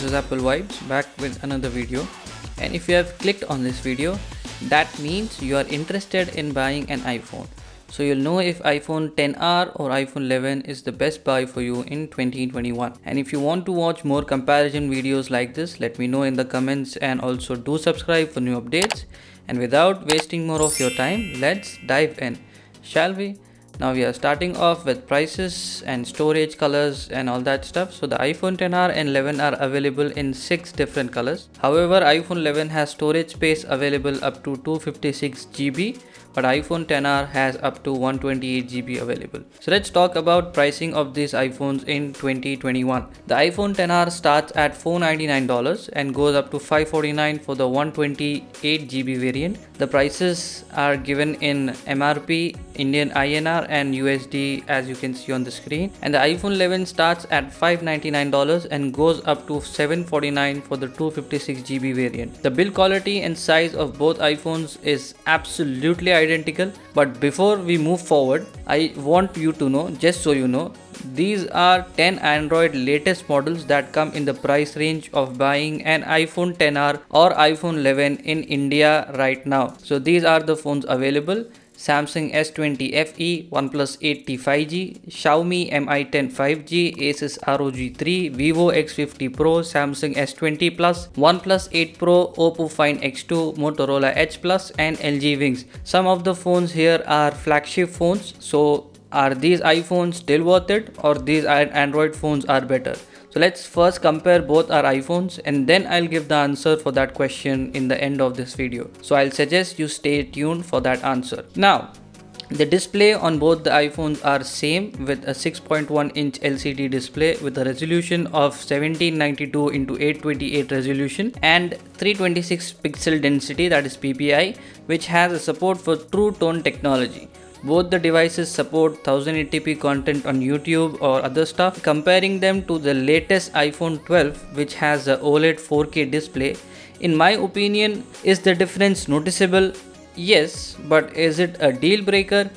is Apple Vibes back with another video, and if you have clicked on this video, that means you are interested in buying an iPhone. So you'll know if iPhone XR or iPhone 11 is the best buy for you in 2021. And if you want to watch more comparison videos like this, let me know in the comments, and also do subscribe for new updates. And without wasting more of your time, let's dive in, shall we? Now we are starting off with prices and storage, colors and all that stuff. So the iPhone XR and 11 are available in 6 different colors. However, iPhone 11 has storage space available up to 256 GB, but iPhone XR has up to 128 GB available. So let's talk about pricing of these iPhones in 2021. The iPhone XR starts at $499 and goes up to $549 for the 128 GB variant. The prices are given in MRP, Indian INR and USD, as you can see on the screen. And the iPhone 11 starts at $599 and goes up to $749 for the 256 GB variant. The build quality and size of both iPhones is absolutely identical. But before we move forward, I want you to know, just so you know, these are 10 Android latest models that come in the price range of buying an iPhone XR or iPhone 11 in India right now. So these are the phones available: Samsung S20 FE, OnePlus 8T 5G, Xiaomi Mi 10 5G, Asus ROG 3, Vivo X50 Pro, Samsung S20 Plus, OnePlus 8 Pro, Oppo Find X2, Motorola Edge Plus and LG Wings. Some of the phones here are flagship phones. So are these iPhones still worth it, or these Android phones are better? So let's first compare both our iPhones, and then I'll give the answer for that question in the end of this video. So I'll suggest you stay tuned for that answer. Now, the display on both the iPhones are same, with a 6.1 inch LCD display with a resolution of 1792 into 828 resolution and 326 pixel density, that is PPI, which has a support for True Tone technology. Both the devices support 1080p content on YouTube or other stuff. Comparing them to the latest iPhone 12, which has a OLED 4K display, in my opinion, is the difference noticeable? Yes, but is it a deal breaker?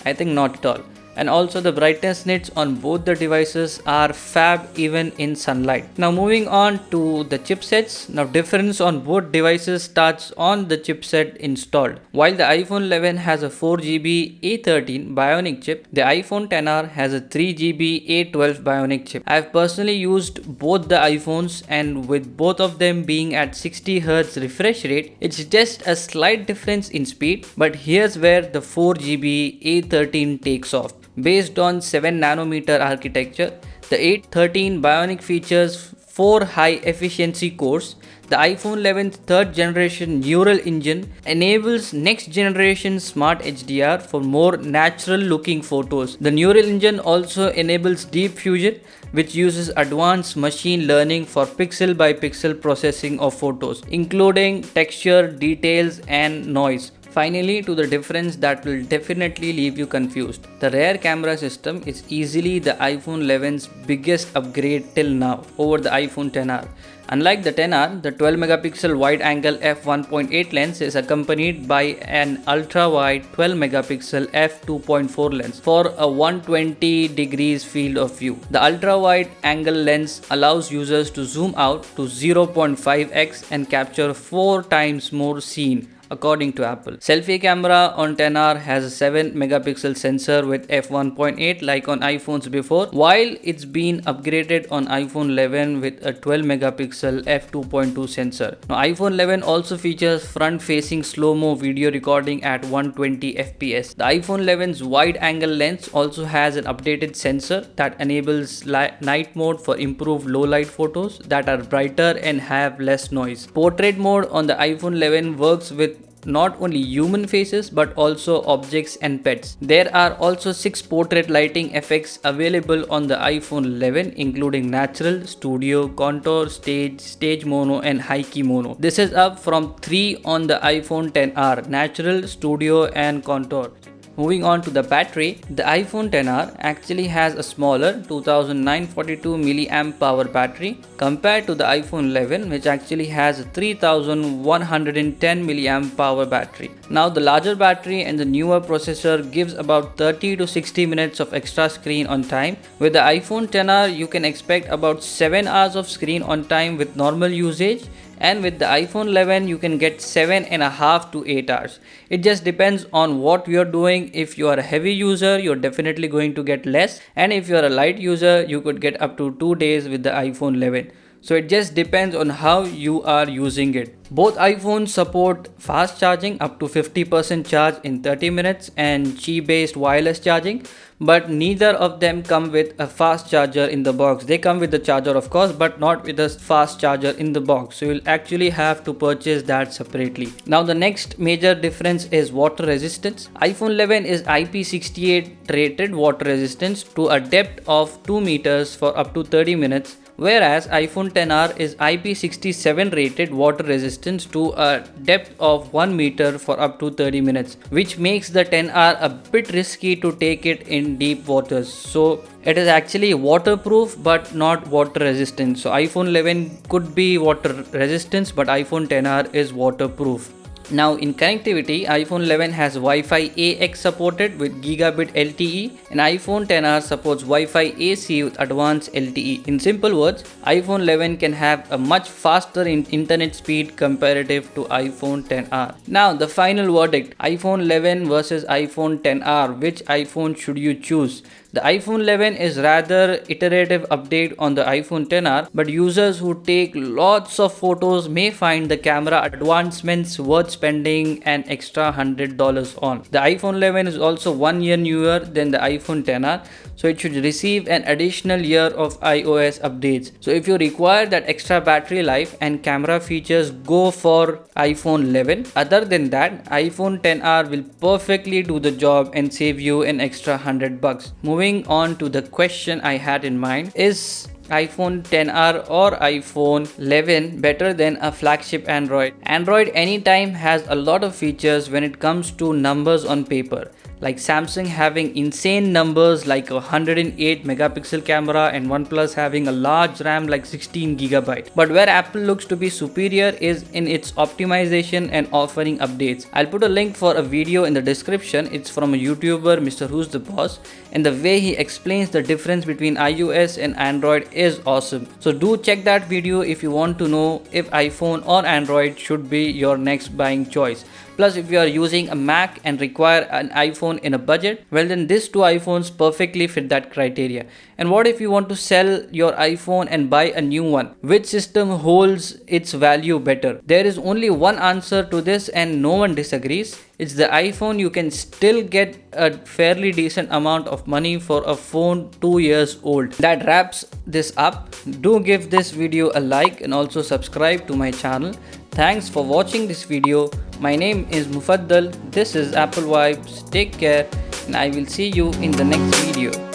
I think not at all. And also the brightness nits on both the devices are fab even in sunlight. Now moving on to the chipsets. Now difference on both devices starts on the chipset installed. While the iPhone 11 has a 4GB A13 Bionic chip, the iPhone XR has a 3GB A12 Bionic chip. I have personally used both the iPhones, and with both of them being at 60Hz refresh rate, it's just a slight difference in speed. But here's where the 4GB A13 takes off. Based on 7nm architecture, the A13 Bionic features 4 high-efficiency cores. The iPhone 11's third generation neural engine enables next generation smart HDR for more natural looking photos. The neural engine also enables Deep Fusion, which uses advanced machine learning for pixel by pixel processing of photos, including texture, details and noise. Finally, to the difference that will definitely leave you confused. The rear camera system is easily the iPhone 11's biggest upgrade till now over the iPhone XR. Unlike the XR, the 12 megapixel wide angle f1.8 lens is accompanied by an ultra wide 12 megapixel f2.4 lens for a 120 degrees field of view. The ultra wide angle lens allows users to zoom out to 0.5x and capture 4 times more scene, according to Apple. Selfie camera on XR has a 7 megapixel sensor with f1.8 like on iPhones before, while it's been upgraded on iPhone 11 with a 12 megapixel f2.2 sensor. Now iPhone 11 also features front facing slow-mo video recording at 120 fps. The iPhone 11's wide angle lens also has an updated sensor that enables night mode for improved low light photos that are brighter and have less noise. Portrait mode on the iPhone 11 works with not only human faces but also objects and pets. There are also 6 portrait lighting effects available on the iPhone 11, including natural, studio, contour, stage mono and high key mono. This is up from 3 on the iPhone XR: natural, studio and contour. Moving on to the battery, the iPhone XR actually has a smaller 2942 mAh battery compared to the iPhone 11, which actually has a 3110 mAh battery. Now the larger battery and the newer processor gives about 30 to 60 minutes of extra screen on time. With the iPhone XR, you can expect about 7 hours of screen on time with normal usage, and with the iPhone 11 you can get 7.5 to 8 hours. It just depends on what you're doing. If you are a heavy user, you're definitely going to get less, and if you're a light user, you could get up to 2 days with the iPhone 11. So it just depends on how you are using it. Both iPhones support fast charging up to 50% charge in 30 minutes and Qi based wireless charging, but neither of them come with a fast charger in the box. They come with the charger of course, but not with a fast charger in the box. So you'll actually have to purchase that separately. Now the next major difference is water resistance. iPhone 11 is IP68 rated water resistance to a depth of 2 meters for up to 30 minutes. Whereas iPhone XR is IP67 rated water resistance to a depth of 1 meter for up to 30 minutes, which makes the XR a bit risky to take it in deep waters. So it is actually waterproof but not water resistant. So iPhone 11 could be water resistant, but iPhone XR is waterproof. Now in connectivity, iPhone 11 has Wi-Fi AX supported with gigabit LTE, and iPhone XR supports Wi-Fi AC with advanced LTE. In simple words, iPhone 11 can have a much faster internet speed comparative to iPhone XR. Now the final verdict, iPhone 11 versus iPhone XR, which iPhone should you choose? The iPhone 11 is rather iterative update on the iPhone XR, but users who take lots of photos may find the camera advancements worth spending an extra $100 on. The iPhone 11 is also 1 year newer than the iPhone XR, so it should receive an additional year of iOS updates. So if you require that extra battery life and camera features, go for iPhone 11. Other than that, iPhone XR will perfectly do the job and save you an extra $100. Moving on to the question I had in mind, is iPhone XR or iPhone 11 better than a flagship Android? Android anytime has a lot of features when it comes to numbers on paper, like Samsung having insane numbers like a 108 megapixel camera and OnePlus having a large RAM like 16 GB. But where Apple looks to be superior is in its optimization and offering updates. I'll put a link for a video in the description. It's from a YouTuber, Mr. Who's the Boss, and the way he explains the difference between iOS and Android is awesome. So do check that video if you want to know if iPhone or Android should be your next buying choice. Plus, if you are using a Mac and require an iPhone in a budget, well then these two iPhones perfectly fit that criteria. And what if you want to sell your iPhone and buy a new one? Which system holds its value better? There is only one answer to this and no one disagrees. It's the iPhone. You can still get a fairly decent amount of money for a phone 2 years old. That wraps this up. Do give this video a like and also subscribe to my channel. Thanks for watching this video. My name is Mufaddal. This is Apple Vibes. Take care and I will see you in the next video.